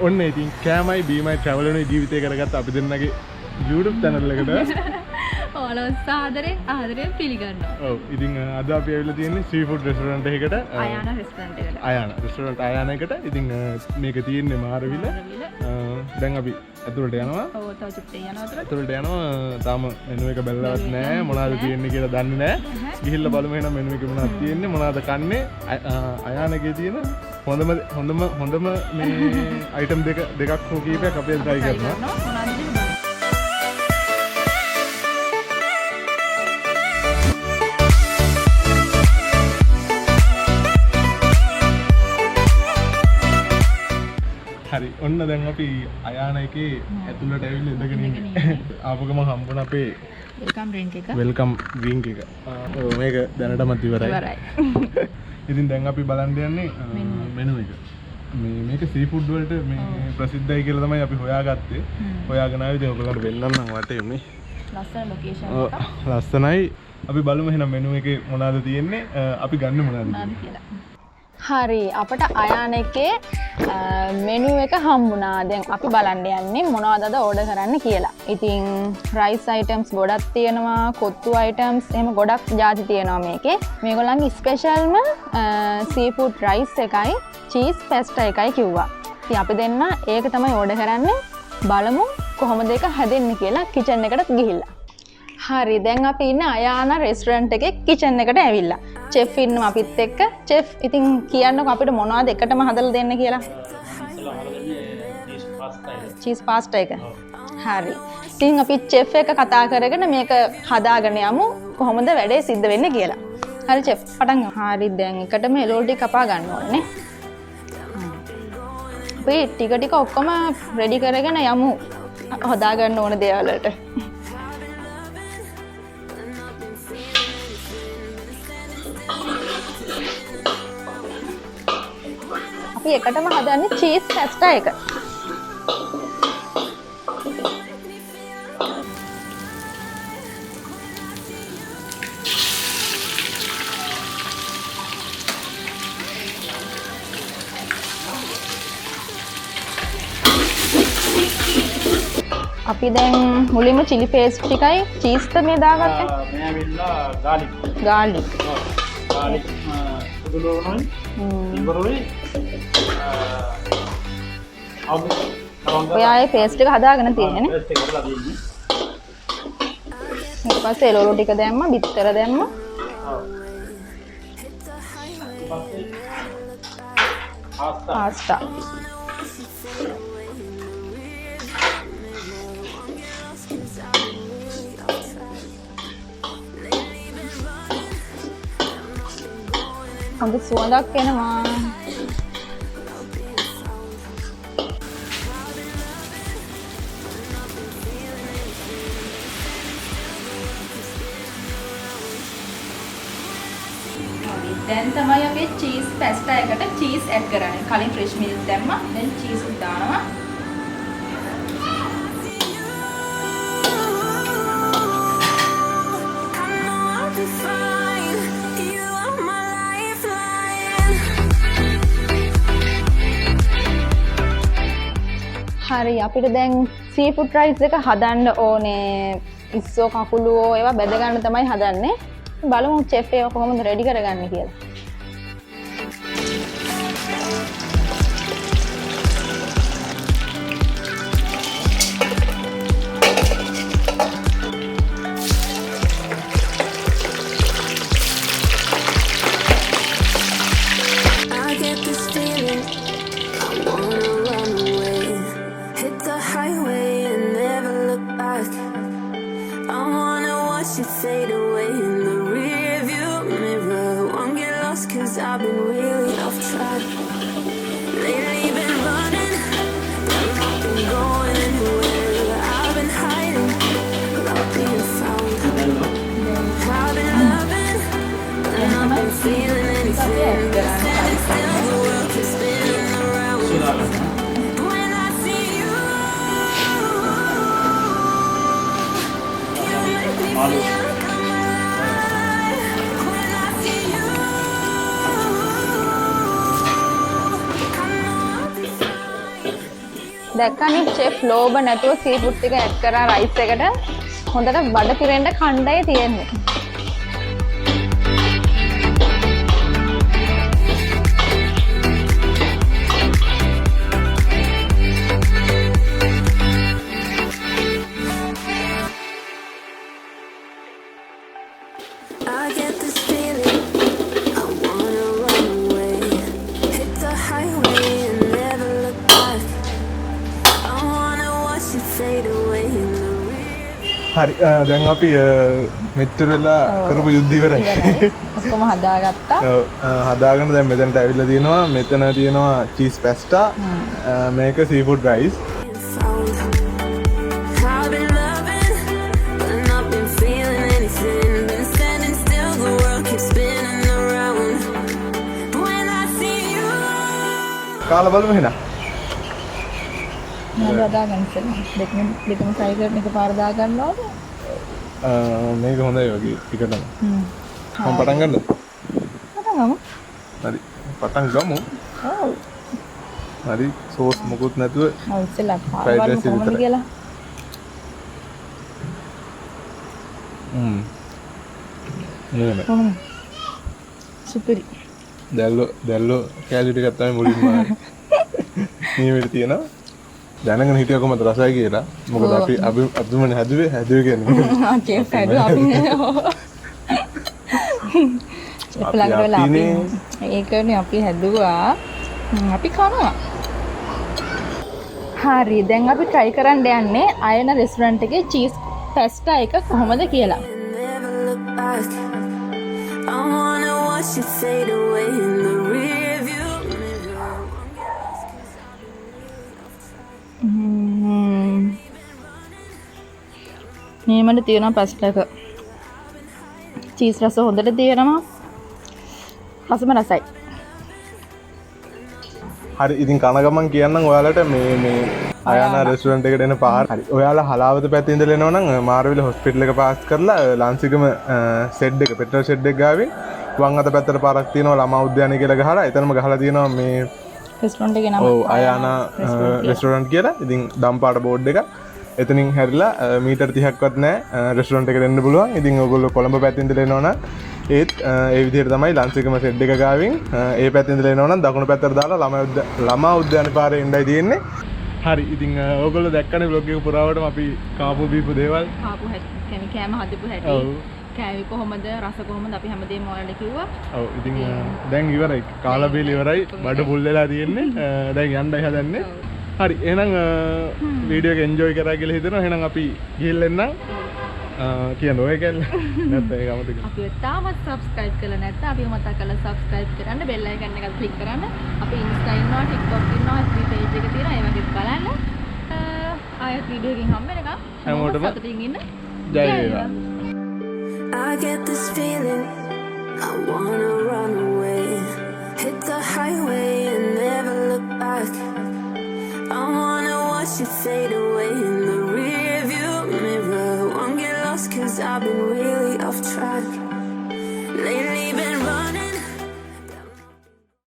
ඔන්න ඉතින් කෑමයි බීමයි travel වෙන ජීවිතය කරගත්ත අපි දෙන්නගේ YouTube channel එකට ඔලොස් ආදරෙන් පිළිගන්නවා. ඔව් ඉතින් අද අපි ඇවිල්ලා තියෙන්නේ සී ෆුඩ් රෙස්ටොරන්ට් එකකට. අයානා රෙස්ටොරන්ට් එකට. අයානා රෙස්ටොරන්ට් අයානා එකට. ඉතින් මේක තියෙන්නේ මාරවිල. දැන් අපි ඇතුළට යනවා. ඔව් තව චුට්ටක් යනවා අතට. ඇතුළට යනවා. තාම මෙනු එක බැලලවත් නැහැ. මොනවද තියෙන්නේ කියලා දන්නේ නැහැ. ගිහිල්ලා බලමු එහෙනම් මෙනු එකේ මොනවද තියෙන්නේ මොනවද කන්නේ. අයානාගේ තියෙන හොඳම මේ අයිටම් දෙකක් හෝ කීපයක් අපි try කරනවා. හරි ඔන්න දැන් අපි අයානා එකේ ඇතුළට ඇවිල්ලා ඉඳගෙන ඉන්නේ. ආපු ගමන් හම්බුණ අපේ වෙල්කම් ඩ්‍රින්ක් එක. ඔව් මේක දැනටමත් ඉවරයි. ඉතින් දැන් අපි බලන්න යන්නේ මෙනු එක. මේක සී ෆුඩ් වලට මේ ප්‍රසිද්ධයි කියලා තමයි අපි හොයාගත්තේ. හොයාගෙන ආවේ ඉතින් ඔයගොල්ලන්ට වෙන්නන්නම් වටේ මේ. ලස්සන ලොකේෂන් එක. ලස්සනයි. අපි බලමු එහෙනම් මෙනු එකේ මොනවද තියෙන්නේ. අපි ගන්න මොනවද කියලා. හරි අපට අයාන එකේ මෙනු එක හම්බුණා. දැන් අපි බලන්න යන්නේ මොනවද අද ඕඩර් කරන්න කියලා. ඉතින් රයිස් අයිටම්ස් ගොඩක් තියෙනවා, කොත්තු අයිටම්ස් එහෙම ගොඩක් ಜಾති තියෙනවා මේකේ. මේගොල්ලන්ගේ ස්පෙෂල්ම සී ෆුඩ් රයිස් එකයි, චීස් පැස්ටා එකයි කිව්වා. ඉතින් අපි දෙන්න ඒක තමයි ඕඩර් කරන්නේ. බලමු කොහොමද ඒක හැදෙන්නේ කියලා කිචන් එකට ගිහිල්ලා. හරි දැන් අපි ඉන්නේ අයානා රෙස්ටොරන්ට් එකේ කිචන් එකට ඇවිල්ලා. චෙෆ් ඉන්නවා අපිත් එක්ක. චෙෆ් ඉතින් කියන්නකෝ අපිට මොනවද එකටම හදලා දෙන්න කියලා. චීස් පාස්ටා එක. හරි. ඉතින් අපි චෙෆ් එක කතා කරගෙන මේක හදාගෙන යමු කොහොමද වැඩේ සිද්ධ වෙන්නේ කියලා. හරි චෙෆ් පටන් ගමු. හරි දැන් එකටම එලෝඩි කපා ගන්න ඕනේ. අපි ටික ඔක්කොම රෙඩි කරගෙන යමු හදා ගන්න ඕන දේවල් වලට. අපි එකටම හදන්නේ චීස් පැස්ටා එක. අපි දැන් මුලින්ම chili paste ටිකයි චීස් මේ දාගත්තේ. මේ ඇවිල්ලා garlic. garlic. garlic සුදුලෝනයි. ඉවරුයි. ඔයාගේ paste එක හදාගෙන තියෙන්නේ නේ. paste එක හදලා තියෙන්නේ. ඊට පස්සේ එළවලු ටික දැම්ම, බිත්තර දැම්ම. පාස්තා. හොඳ සුවඳක් එනවා. දැන් තමයි අපි චීස් පැස්ටා එකට චීස් ඇඩ් කරන්නේ. කලින් ෆ්‍රෙෂ් මිල්ක් දැම්මා. දැන් චීස් උත් දානවා. හරි අපිට දැන් සී ෆුඩ් රයිස් එක හදන්න ඕනේ. ඉස්සෝ කකුලුවෝ ඒවා බෙද ගන්න තමයි හදන්නේ. බලමු චෙෆ් එක කොහොමද රෙඩි කරගන්නේ කියලා. Fade away in the rearview mirror. Won't get lost 'cause I've been really off track. Lately been running, but not been going anywhere. I've been hiding without being found. I've been loving, but not been feeling anything. Standing still, the world keeps spinning around. When I see you, you make me feel. දැක්කනේ chef ලෝබ නැතුව seafood ටික add කරා rice එකට හොඳට බඩ පිරෙන්න කණ්ඩායම තියෙන්නේ. I get this feeling I wanna run away, hit the highway and never look back. I wanna watch you fade away in the rear. හරි දැන් අපි මෙච්චර වෙලා කරපු යුද්ධ ඉවරයි. ඔක්කොම හදාගත්තා. ඔව් හදාගෙන දැන් මෙතනට ඇවිල්ලා තියෙනවා. මෙතන තියෙනවා චීස් පැස්ටා. මේක seafood rice. I've been loving, but not been feeling anything. Been standing still, the world keeps spinning around. When I see you, කාලා බලමු එහෙනම්. මම හදාගන්න ඉතින් දෙකම ෆ්‍රයි කරන එක පාර දා ගන්නවද? මේක හොඳයි වගේ ටිකටම. මම පටන් ගන්නද? පටන් ගමු. හරි පටන් ගමු. ඔව්. හරි සෝස් මොකුත් නැතුව ඔව් ඉතින්ලා පාර Fried බලමු rice කොහොමද විතරයි. කියලා. නේද? කොහොමද? සුපිරි. දැල්ලෝ කැලි ටිකක් තමයි මුලින්ම මේ වෙලේ තියෙනවා. දැනගෙන හිටියා කොහමද රසයි කියලා. මොකද අපිමනේ හැදුවේ කියන්නේ. චෙෆ් හැදුවා අපි. චෙෆ් ළඟට වෙලා අපි ඒකනේ අපි හැදුවා. අපි කනවා. හරි දැන් අපි try කරන්න යන්නේ අයන රෙස්ටුරන්ට් එකේ චීස් පැස්ටා එක කොහොමද කියලා. never look back. I wanna watch you fade away in the rear view mirror. මේමඩ තියෙනවා පැස්ටා එක. චීස් රස හොඳට තියෙනවා. රසම රසයි. හරි ඉතින් කන ගමන් කියන්නම් ඔයාලට මේ අයානා රෙස්ටුරන්ට් එකට එන පාර. හරි ඔයාලා හලාවත පැත්තේ ඉඳලා එනවා නම් මාරවිල හොස්පිටල් එක පාස් කරලා ලංසිගම සෙඩ් එක පෙට්‍රල් ෂෙඩ් එක ගාවින් වම් අත පැත්තට පාරක් තියෙනවා ළමා උද්‍යානය කියලා ගහලා එතනම ගහලා තියෙනවා මේ රෙස්ටුරන්ට් එකේ නම ඔව් අයානා රෙස්ටුරන්ට් කියලා. ඉතින් දම් පාට බෝඩ් එක එතනින් හැරිලා මීටර් 30ක්වත් නැහැ රෙස්ටුරන්ට් එකට එන්න පුළුවන්. ඉතින් ඔයගොල්ලෝ කොළඹ පැත්තේ ඉඳලා එනවා නම් ඒත් ඒ විදිහට තමයි ලංසිගම සෙඩ් එක ගාවින් ඒ පැත්තේ ඉඳලා එනවා නම් දකුණු පැත්තට දාලා ළමා උද්‍යාන පාරේ එන්නයි තියෙන්නේ. හරි ඉතින් ඔයගොල්ලෝ දැක්කනේ vlog එක පුරාවටම අපි කාපු බීපු දේවල් කාපු හැටි කෑම හදපු හැටි ඔව් කෑවි කොහොමද රස කොහොමද අපි හැමදේම ඔයාලට කිව්වා. ඔව් ඉතින් දැන් ඉවරයි කාලා බීලා ඉවරයි බඩ පුල් වෙලා තියෙන්නේ දැන් යන්නයි හදන්නේ. හරි එහෙනම් වීඩියෝ එක එන්ජොයි කරා කියලා හිතනවා. එහෙනම් අපි ගිහිල්ලා එන්නම් කියන්න ඔය කැල්ල නැත්නම් ඒක අමතක. අපි තාමත් subscribe කරලා නැත්නම් අපි මතක් කරලා subscribe කරන්න bell icon එක click කරන්න. අපි Insta ඉන්නවා TikTok ඉන්නවා FB page එක තියෙනවා ඒ වගේ බලන්න. ආයෙත් වීඩියෝ එකකින් හම්බ වෙනකම් හැමෝටම සතුටින් ඉන්න. ජය වේවා. I get this feeling I wanna run away, hit the highway and never look back. I wanna watch you fade away in the rear view mirror. Won't get lost 'cause I've been real